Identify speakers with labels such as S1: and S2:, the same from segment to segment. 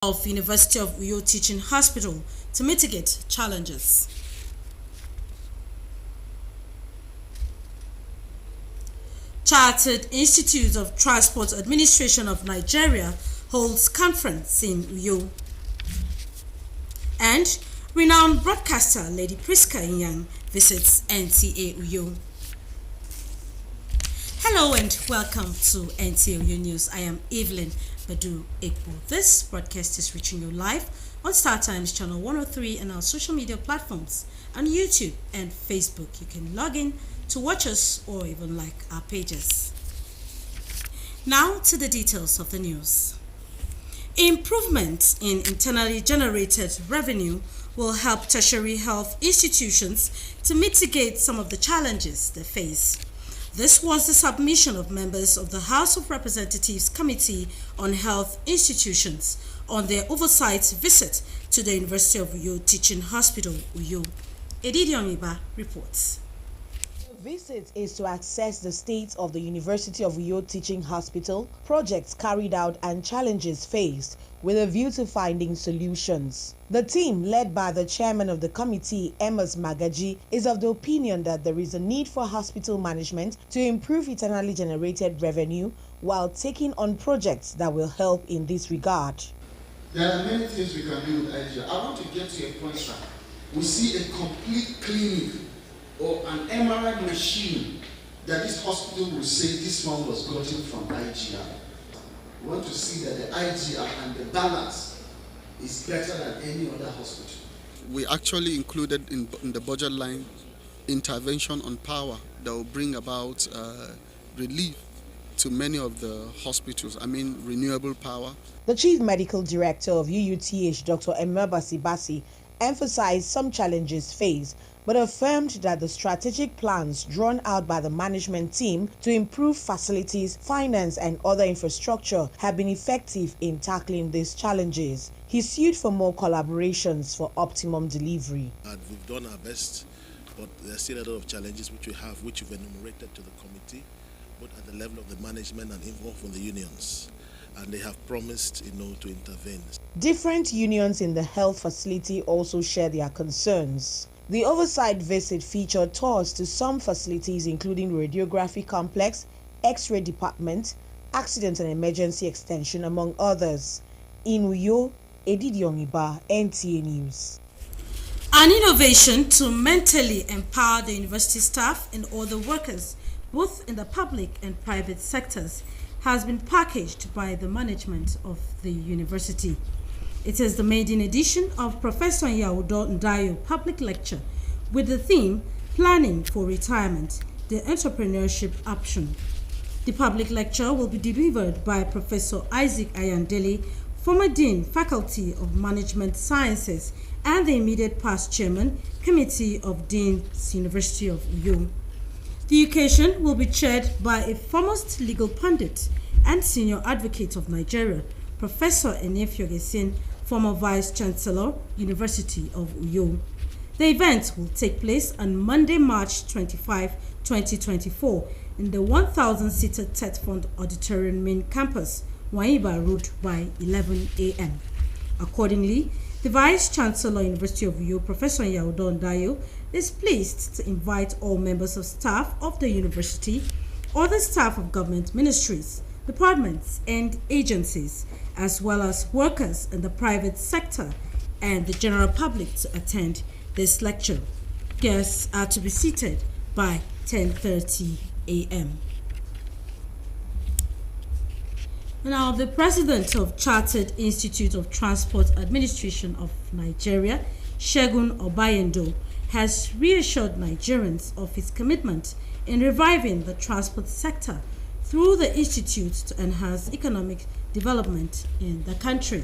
S1: of University of Uyo Teaching Hospital to mitigate challenges. Chartered Institute of Transport Administration of Nigeria holds conference in Uyo. And renowned broadcaster Lady Priska Inyang visits NTA Uyo. Hello and welcome to NTA Uyo News. I am Evelyn Badu Ekpo. This broadcast is reaching you live on Star Times channel 103 and our social media platforms on YouTube and Facebook. You can log in to watch us or even like our pages. Now to the details of the news. Improvement in internally generated revenue will help tertiary health institutions to mitigate some of the challenges they face. This was the submission of members of the House of Representatives Committee on Health Institutions on their oversight visit to the University of Uyo Teaching Hospital, Uyo. Edidion Iba reports.
S2: The visit is to assess the state of the University of Uyo Teaching Hospital, projects carried out and challenges faced, with a view to finding solutions. The team, led by the chairman of the committee, Amos Magaji, is of the opinion that there is a need for hospital management to improve internally generated revenue while taking on projects that will help in this regard.
S3: There are many things we can do with IGR. I want to get to a point, sir. We see a complete clinic or an MRI machine that this hospital will say this one was gotten from IGR. We want to see that the IGR and the balance is better than any other hospital.
S4: We actually included in the budget line intervention on power that will bring about relief to many of the hospitals. I mean, renewable power.
S2: The Chief Medical Director of UUTH, Dr. Emebasi Basi, emphasized some challenges faced, but affirmed that the strategic plans drawn out by the management team to improve facilities, finance, and other infrastructure have been effective in tackling these challenges. He sued for more collaborations for optimum delivery.
S5: And we've done our best, but there's still a lot of challenges which we've enumerated to the committee, both at the level of the management and even from the unions. And they have promised, to intervene. Different
S2: unions in the health facility also share their concerns. The oversight visit featured tours to some facilities including radiography complex, X-ray department, accident and emergency extension, among others. In Uyo, Edidion Iba, NTA News.
S1: An innovation to mentally empower the university staff and other workers, both in the public and private sectors, has been packaged by the management of the university. It is the maiden edition of Professor Yaudo Ndayo public lecture with the theme Planning for Retirement, the Entrepreneurship Option. The public lecture will be delivered by Professor Isaac Ayandele, former Dean, Faculty of Management Sciences and the immediate past Chairman, Committee of Deans, University of Uyo. The occasion will be chaired by a foremost legal pundit and senior advocate of Nigeria, Professor Enefiogesin, former Vice Chancellor, University of Uyo. The event will take place on Monday, March 25, 2024 in the 1,000-seater Tetfond Auditorium Main Campus, Waiba Road by 11 a.m. Accordingly, the Vice Chancellor, University of Uyo, Professor Yaudo Ndayo, is pleased to invite all members of staff of the university, other staff of government ministries, departments and agencies, as well as workers in the private sector and the general public to attend this lecture. Guests are to be seated by 10:30 a.m. Now, the president of Chartered Institute of Transport Administration of Nigeria, Segun Obayendo, has reassured Nigerians of his commitment in reviving the transport sector through the institute to enhance economic development in the country.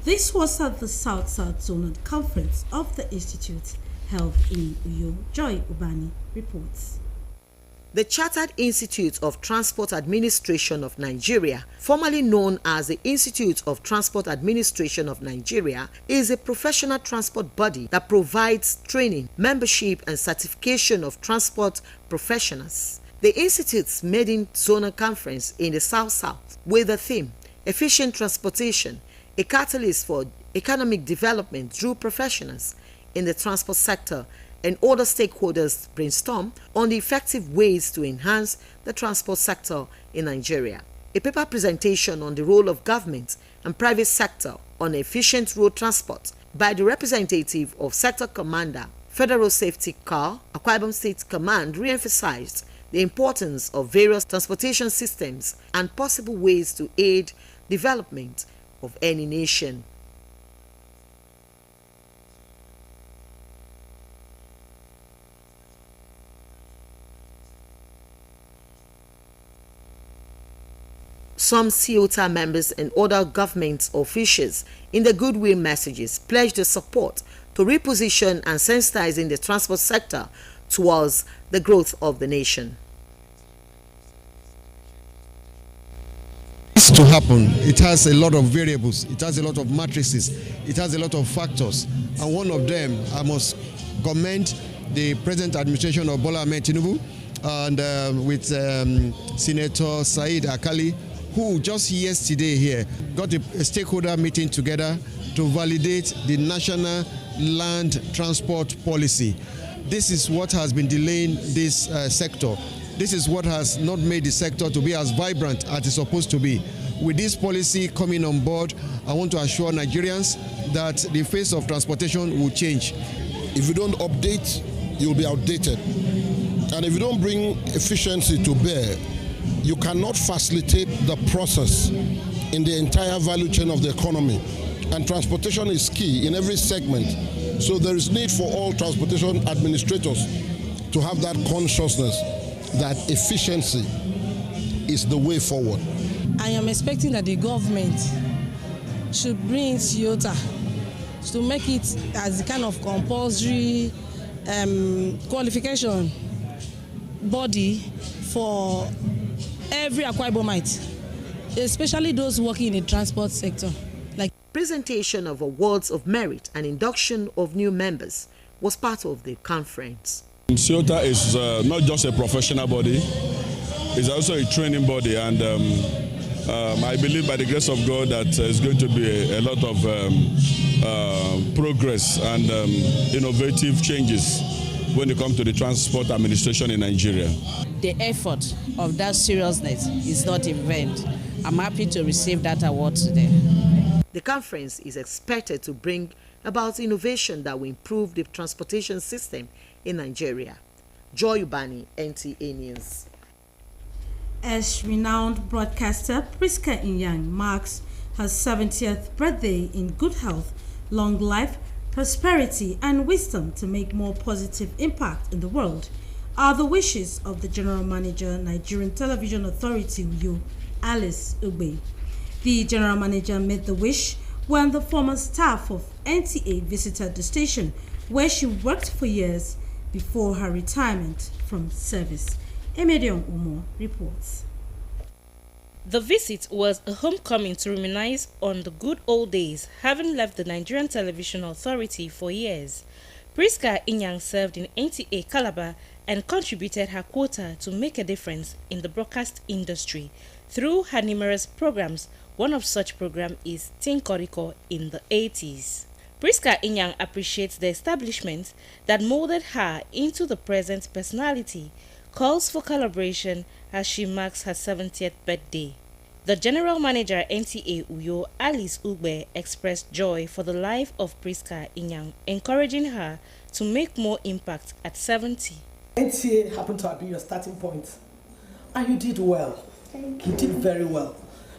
S1: This was at the South-South Zonal Conference of the institute held in Uyo. Joy Ubani reports.
S6: The Chartered Institute of Transport Administration of Nigeria, formerly known as the Institute of Transport Administration of Nigeria, is a professional transport body that provides training, membership, and certification of transport professionals. The Institute's maiden zonal conference in the South-South with the theme Efficient Transportation, a catalyst for economic development through professionals in the transport sector and other stakeholders brainstorm on the effective ways to enhance the transport sector in Nigeria. A paper presentation on the role of government and private sector on efficient road transport by the representative of Sector Commander, Federal Safety Corps, Akwa Ibom State Command re-emphasized the importance of various transportation systems and possible ways to aid development of any nation. Some CIOTA members and other government officials in the goodwill messages pledged their support to reposition and sensitizing the transport sector towards the growth of the nation.
S7: This to happen, it has a lot of variables, it has a lot of matrices, it has a lot of factors, and one of them, I must commend the present administration of Beulah Tinubu and with Senator Said Akali, who just yesterday here got a stakeholder meeting together to validate the national land transport policy. This is what has been delaying this sector. This is what has not made the sector to be as vibrant as it's supposed to be. With this policy coming on board, I want to assure Nigerians that the face of transportation will change.
S8: If you don't update, you'll be outdated. And if you don't bring efficiency to bear, you cannot facilitate the process in the entire value chain of the economy. And transportation is key in every segment. So there is need for all transportation administrators to have that consciousness that efficiency is the way forward.
S9: I am expecting that the government should bring CIOTA to make it as a kind of compulsory qualification body for every Akwa Ibomite, especially those working in the transport sector.
S6: Presentation of awards of merit and induction of new members was part of the conference.
S10: CIOTA is not just a professional body, it's also a training body, and I believe by the grace of God that there's going to be a lot of progress and innovative changes when it comes to the transport administration in Nigeria.
S11: The effort of that seriousness is not in vain. I'm happy to receive that award today.
S6: The conference is expected to bring about innovation that will improve the transportation system in Nigeria. Joy Ubani, NTA News.
S1: As renowned broadcaster Priska Inyang marks her 70th birthday in good health, long life, prosperity and wisdom to make more positive impact in the world are the wishes of the General Manager, Nigerian Television Authority, UYO, Alice Ugbe. The General Manager made the wish when the former staff of NTA visited the station where she worked for years before her retirement from service. Emedion Umo reports.
S12: The visit was a homecoming to reminisce on the good old days, having left the Nigerian Television Authority for years. Priska Inyang served in NTA Calabar and contributed her quota to make a difference in the broadcast industry through her numerous programs. One of such programs is Tinkoriko in the 80s. Priska Inyang appreciates the establishment that molded her into the present personality, calls for collaboration as she marks her 70th birthday. The General Manager at NTA UYO, Alice Ugbe, expressed joy for the life of Priska Inyang, encouraging her to make more impact at 70.
S13: NTA happened to have been your starting point, and you did well. Thank you. You did very well,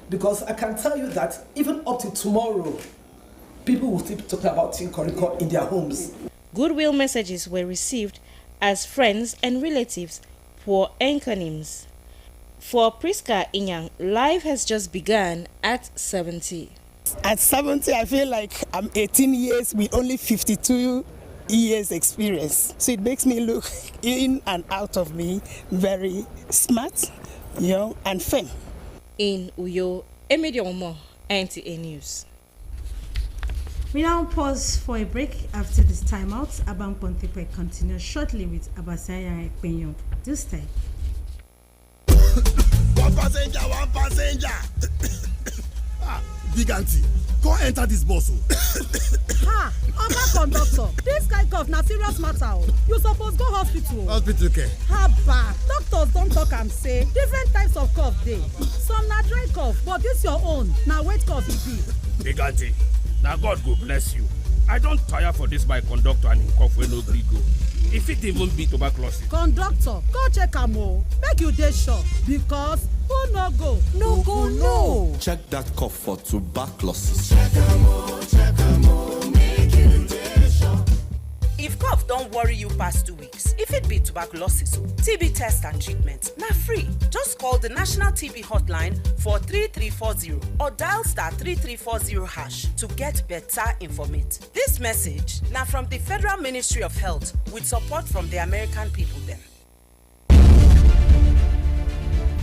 S13: because I can tell you that even up to tomorrow, people will still be talking about Tinkoriko in their homes.
S12: Goodwill messages were received as friends and relatives pour encomiums. For Priska Inyang, life has just begun at 70.
S14: At 70, I feel like I'm 18 years with only 52 years experience. So it makes me look in and out of me very smart, young and femme.
S12: In UYO, Emedion, NTA News.
S1: We now pause for a break. After this timeout, Abang Pontipe continues shortly with Abasaya Ekpenyo. Do stay.
S15: One passenger. big auntie, go enter this bus.
S16: Ha! Oga conductor, this kind cough na serious matter. You suppose go hospital.
S15: Hospital care.
S16: Haba, doctors don talk am say different types of cough dey. Some na dry cough, but this your own na wet cough e be.
S17: Big auntie, na God go bless you. I don tire for this my conductor and him cough wey no gree go. E fit even be tuberculosis.
S16: Conductor, go check am o, make you dey sure because who no go, no go know.
S18: Check that cough for tuberculosis.
S19: If cough don't worry you past 2 weeks, if it be tuberculosis, TB test and treatment, na free. Just call the National TB Hotline for 3340 or dial *3340# to get better information. This message now from the Federal Ministry of Health with support from the American people then.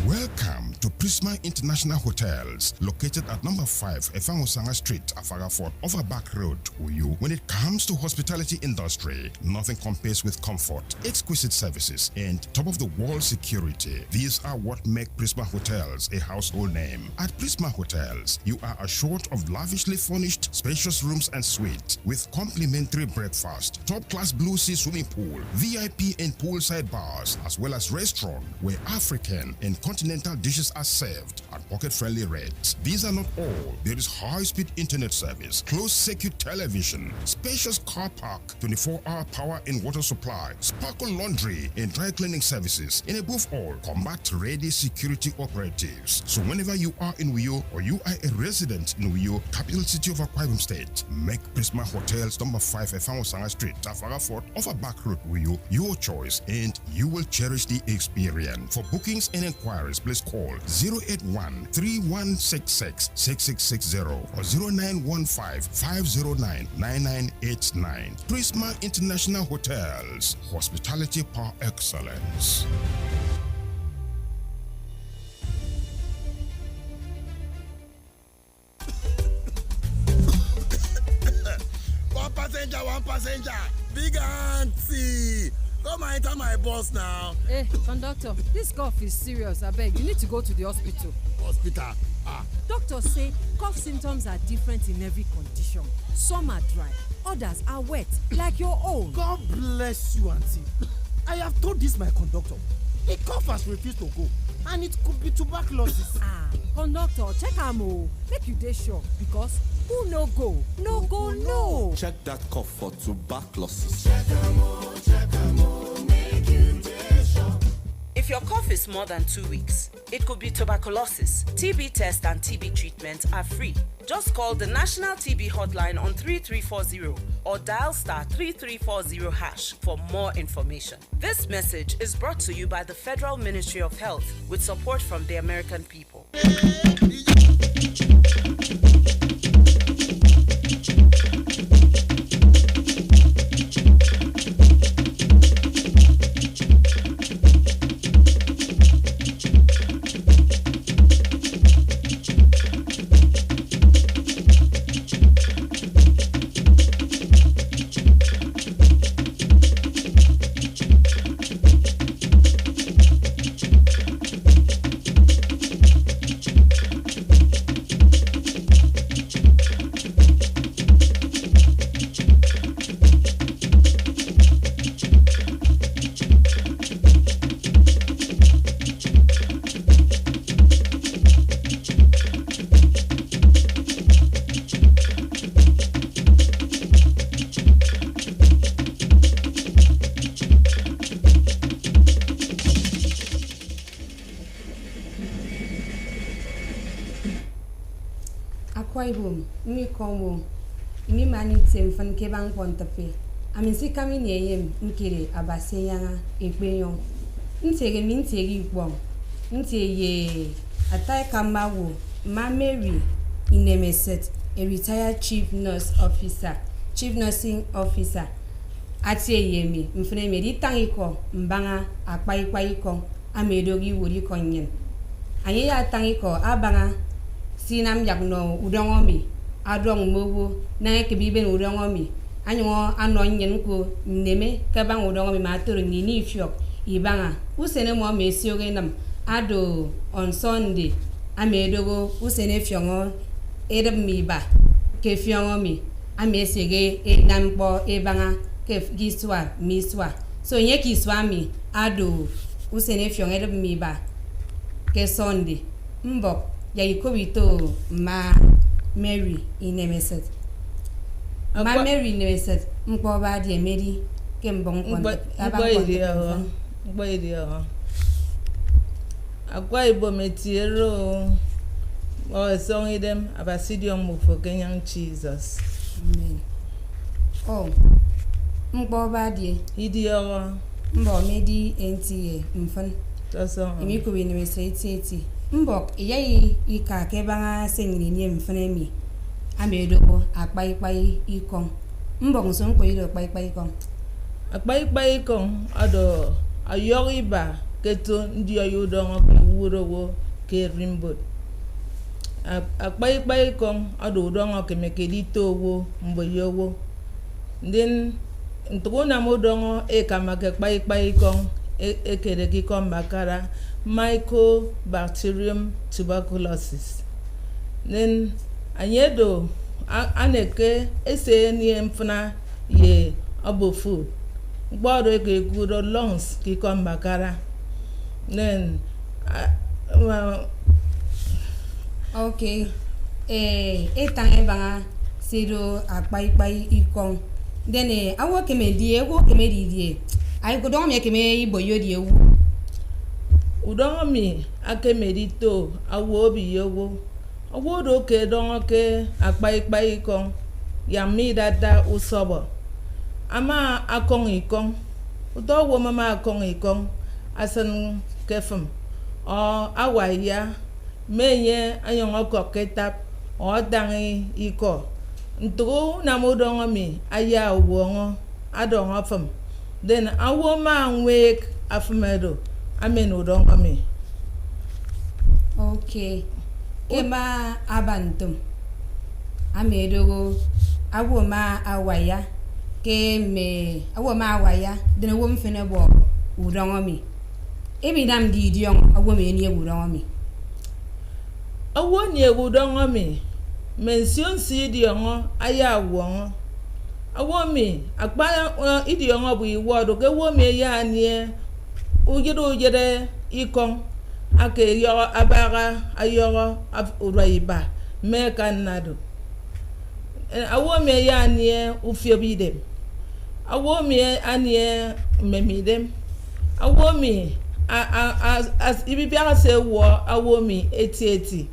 S20: Welcome to Prisma International Hotels, located at number 5 Efangosanga Street, Afarafort, Overback Road, Uyu. When it comes to hospitality industry, nothing compares with comfort, exquisite services, and top-of-the-world security. These are what make Prisma Hotels a household name. At Prisma Hotels, you are assured of lavishly furnished, spacious rooms and suites with complimentary breakfast, top-class Blue Sea swimming pool, VIP and poolside bars, as well as restaurant where African and continental dishes are served at pocket-friendly rates. These are not all. There is high-speed internet service, closed-circuit television, spacious car park, 24-hour power and water supply, sparkle laundry and dry cleaning services, and above all, combat-ready security operatives. So whenever you are in Uyo or you are a resident in Uyo, capital city of Akwa Ibom State, make Prisma Hotels number 5 Efangosanga Street, Afarafort, Overback Road, Uyo, your choice, and you will cherish the experience. For bookings and inquiries, please call 081-3166-6660 or 0915-509-9989. Prisma International Hotels, hospitality par excellence.
S15: One passenger, big auntie. Come and enter my bus now.
S21: Hey, conductor, this cough is serious. I beg, you need to go to the hospital.
S15: Hospital?
S21: Doctors say cough symptoms are different in every condition. Some are dry, others are wet, like your own.
S13: God bless you, auntie. I have told this my conductor. The cough has refused to go, and it could be tuberculosis.
S21: Conductor, check am o, make you dey sure because who no go, no go, no.
S18: Check that cough for tuberculosis.
S19: If your cough is more than 2 weeks, it could be tuberculosis. TB test and TB treatment are free. Just call the National TB Hotline on 3340 or dial *3340# for more information. This message is brought to you by the Federal Ministry of Health with support from the American people.
S22: Akwa Ibom, mi komo, mi mani temfan ke bang pontape. Amin si kami nyeyem nkire abase yanga ekpeyon. Ntege mi ntege ikbong. Ntege atai kamawo, ma Mary Inemeset, a retired chief nursing officer. Ati yemi, mfene me di tangiko, mbanga akpa iko, amedogi wuri konyen. Anye ya tangiko abanga sinam yagno udongomi adong mowo na ke biben udongomi anyo anonyen ko neme ka bang udongomi matoro ni fiok ibanga usene mo mesioge nam ado on Sunday amedogo usene fiongo mi ba ke fion mi amesege e nampo e banga ke giswa miswa so nye kiswa mi ado usene fion mi ba ke sonde mbok ya ikobito ma Mary inemeset ma Mary inemeset mpo ba die Mary ke mbon kon
S3: Agwa ibo metiero o song them abasidium for Kenyan Jesus.
S22: Amen. Oh. Mpo ba die
S3: idio
S22: mbo medi NTA mfan.
S3: Toso.
S22: Imi ko bi ni eti. Mbok iyayi ika ke banga sengini ni mfana mi. Amedo akpai ikon. Mbok nso nko ido akpai ikon.
S3: Akpai ikon ado ayoriba keto ndi ayodon wurowo ke rimbot. Akpai ikon ado udon ke mekelito wo mboyowo. Then ntuguna modongo e kamake akpai ikon ekere kikon bakara Mycobacterium tuberculosis. Then anyedo aneke ese ni mfuna ye abo food. Gboro ke guro lungs kikon bakara. Then
S22: okay. Etang banga siro akpai ikon. Then awo kemedi die. Ai godon me keme iboyo die wu.
S3: Udongo mi ake medito awo bi yowo. Awo do ke dongo ke akpai ikon. Ya mi dada usobo. Ama akong ikon. Udowo mama akong ikon. Asan kefum. O awaya. Menye ayong koketap. O dangi iko. Ntugo na modongo mi aya uwongo. Adongo fum. Then awo ma wake afmedo. Amen udongo mi.
S22: Okay. Kema abantum. Amedo awo ma awaya. Awo ma awaya. Then awo mfene bo udongo mi. Ebi dam di diong awo me ni udongo mi.
S3: Awo ni udongo mi. Mention si diongo aya awongo. Awo mi akpa idiongo bu iwodo ke wo mi ya nie ujere ikon ake yo abaga ayo uraiba me kanado. Awo mi ya nie ufiobide. Awo mi anie memidem. Awo mi as ibibiara se wo awo mi eti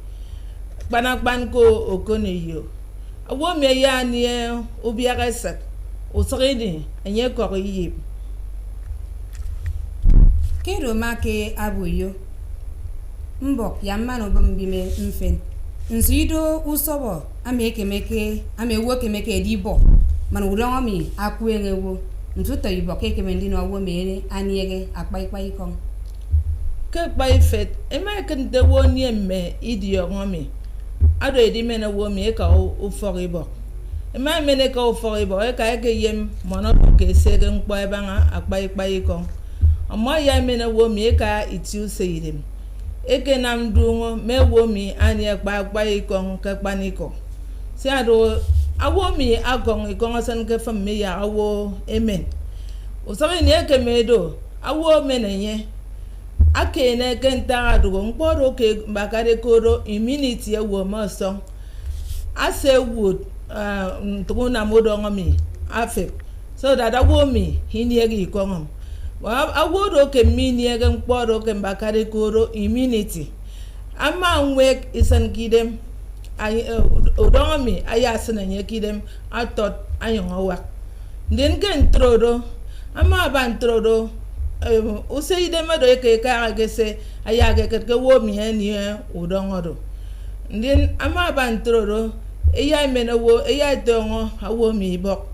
S3: banakban ko okoneyo. Awo mi ya nie ubiara sak usredi enye ko yib.
S22: Kero make abuyo. Mbok ya mano bambime mfen. Nsido usobo amewokemeke dibo. Man udongo mi akuengewo. Ntuta ibo kekemendi no wo mene aniege akpai ikon.
S3: Ke pai fet ema ken de woni emme idio ngomi. Ado edi mena wo mi ka o foribo. Ema mene ka o foribo e ka ke yem mono ke sege nkpo eba nga akpai ikon. Amma ya mena wo mi ka itiu seyidem. Eke nam dungo me wo mi ani akpai ikon ka paniko. Si ado awo mi agong ikon san ke fam me ya awo amen. O sabe ni eke medo awo menenye. Ake na kenta adugo nkporo ke bakare koro immunity e wo maso. Ase wood ntuguna modongo mi afe. So that awo mi hiniegi ikon. Awodo ke mini ege nkporo ke bakare koro immunity. Ama nwek isan kidem udongo mi ayasana nye kidem atot ayongo wak. Then ken trodo ama ban trodo usei de mado ke ka gese ayage ke wo mi eni udongo do. Then ama ban trodo eya mena wo eya dongo awo mi ibok.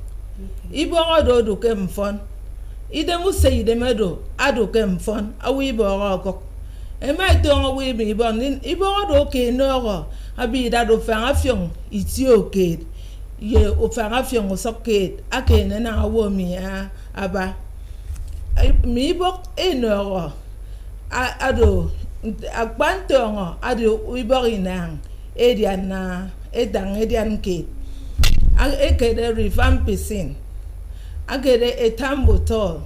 S3: Ibongo do ke mfon. Ide musei de mado ado ke mfon awi ibongo kok. Ema dongo wi mi ibon nin ibongo do ke no abi da do fa afion iti oke ye o fa afion o soket ake na awo mi aba mi ibok enoro ado agbantongo ado ibori na edia na edang edian ke ekede rifampicin agede ethambutol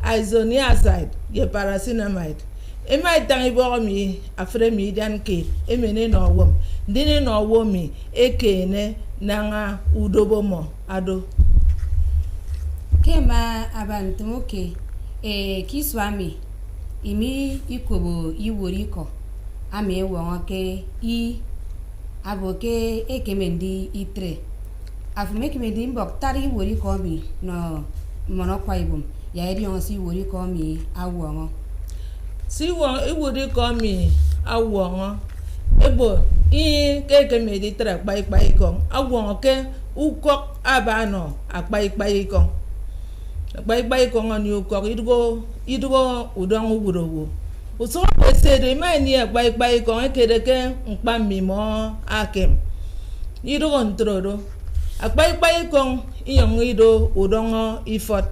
S3: isoniazid ye paracetamide ema dang ibomi afre mi edian ke emene no wom dini no womi ekene nanga udobomo ado
S22: kema abantu moke kiswami imi ikobo iworiko ami wonke aboke ekemendi itre afumekemendi mbok tari iworiko mi no monokwa ibum ya eri on si iworiko mi awongo
S3: si won iworiko mi awongo ebo kekemendi tra pai ko awongo ke ukok abano pai ko ngani ukok idugo udong ugurowo uso esere mani pai ko ekedeke nkpa mimo akem idugo ntrodo pai ko iyong ido udong ifot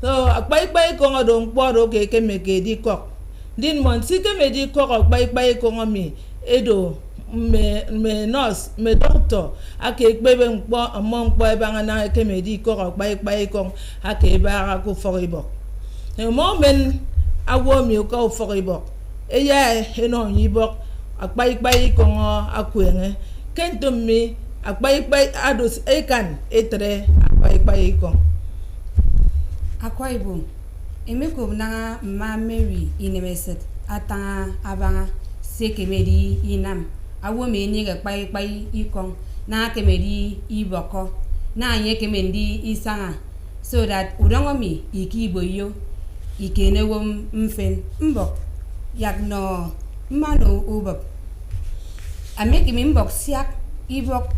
S3: so pai ko ngodo nkporo kekemeke di kok din mon sikemedi kok pai ko ngomi edo me nurse me doctor ake gbebe nkpo amon nkpo eba na kemedi ko pai ko ake ba ko foribo e mo men awo mi ko foribo eya eno yibo pai ko akwenge kento mi pai ados ekan etre pai ko
S22: akwaibo emeko na ma Mary University ata abanga sekemedi inam awo me ni ga pai ikon na kemedi iboko na anye kemendi isanga so that udongo mi ikibo yo ikene wo mfen mbok yak no mano ubok ameke mi mbok siak ibok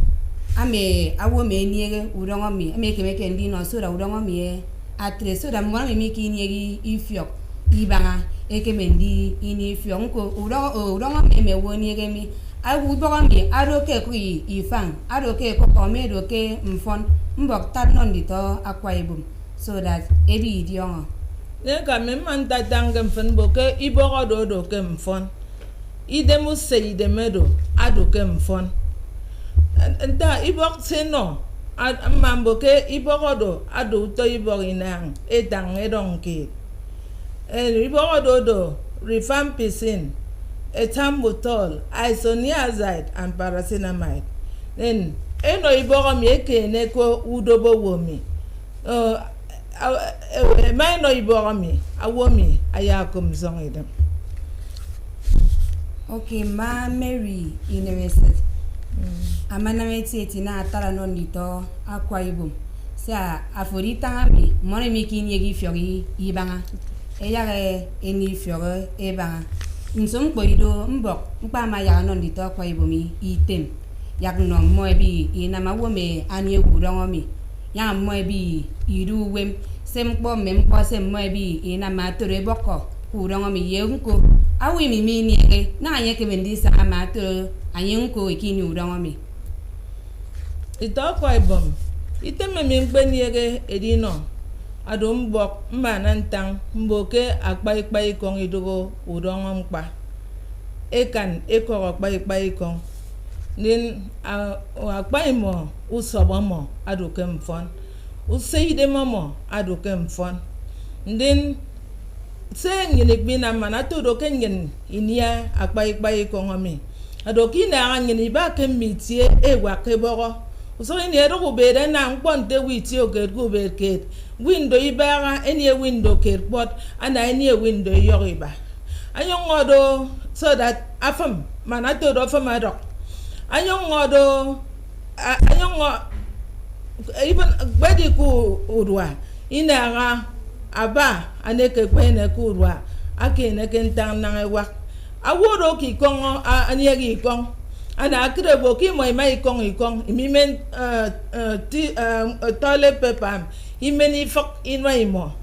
S22: ame awo me ni udongo mi ameke me kendi no so that udongo mi atre so that mwana mi ki ni ifiok ibanga ekemendi ini ifiok ko udongo me woni mi awu boga mi aroke ku ifang aroke ko komedo ke mfon mbok tat non dito akwa ibum so that ebi idiongo
S3: ne ka me man ta dangam fen boke ibogo do ke mfon idemu se idemedo ado ke mfon nta ibok se no mambo ke ibogo do ado to ibogo inang edang edonke ibogo do rifampicin ethambutol isoniazid and paracetamide then eno ibogo mi ekene ko udobo womi no ibogo mi awomi ayakum zongidem
S22: okay ma Mary University amana meti na atara no ndito akwa ibum sa aforita mi mone mi kini egi fiori ibanga eyare eni fiori ebanga nsom kpoido mbok mpa ma ya no ndito akwa ibumi item yak no moebi ina mawome ani ewurongo mi ya moebi iru wem sempo mempo sem moebi ina matore boko kurongo mi yenko awi mi ni ege na anye kemendi sa matoro anyenko ikini urongo mi
S3: ito akwa ibom iteme mi mgbe ni ege edino ado mbok mba na ntang mboke akpai kong idogo urongo mkpa ekan ekoro akpai kong nin akpai mo usobo mo ado ke mfon useide mo ado ke mfon ndin se ngene bina mana to do ken ngen inia akpai kong mi ado kina ngene ba ke mitie ewa ke bogo so ni ero go bere na nponte witi oget go berket window ibara any window ker but and any window yoriba anyon ngodo so that afam manato do fama do anyon ngodo even bedi ku urwa inara aba aneke kwene ku urwa akene kentang na ewa awodo ki kongo anyegi kong ana akrebo ki mo mai ikong imimen toilet paper imeni fok inwai mo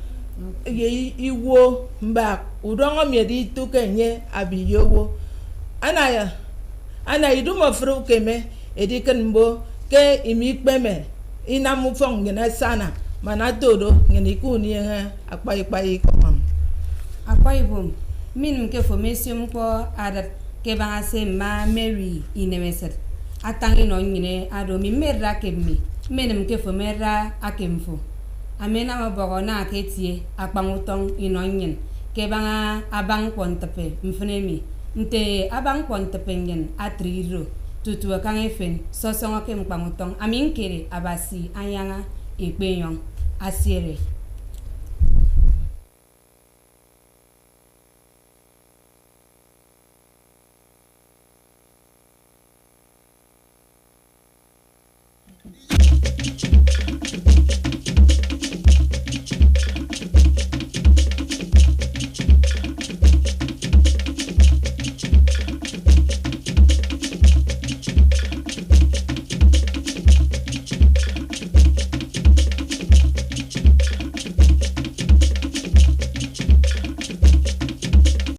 S3: ye iwo mbak udongo miedi tukenye abiyowo ana iduma fru keme ediken mbo ke imikpeme inamu fong ngena sana mana todo ngeni kuni akpai komam
S22: akpai bom min ke formation ko adat ke ba se ma Mary University atangi no nyine ado mi merra kemmi menem ke fo merra akemfo amena mabogo na aketie akpangutong inonyen ke banga abang pontepe mfnemi nte abang pontepe nyen atriro tutu kangefen sosongo ke mkpangutong aminkere abasi anyanga ekpeyon asiere.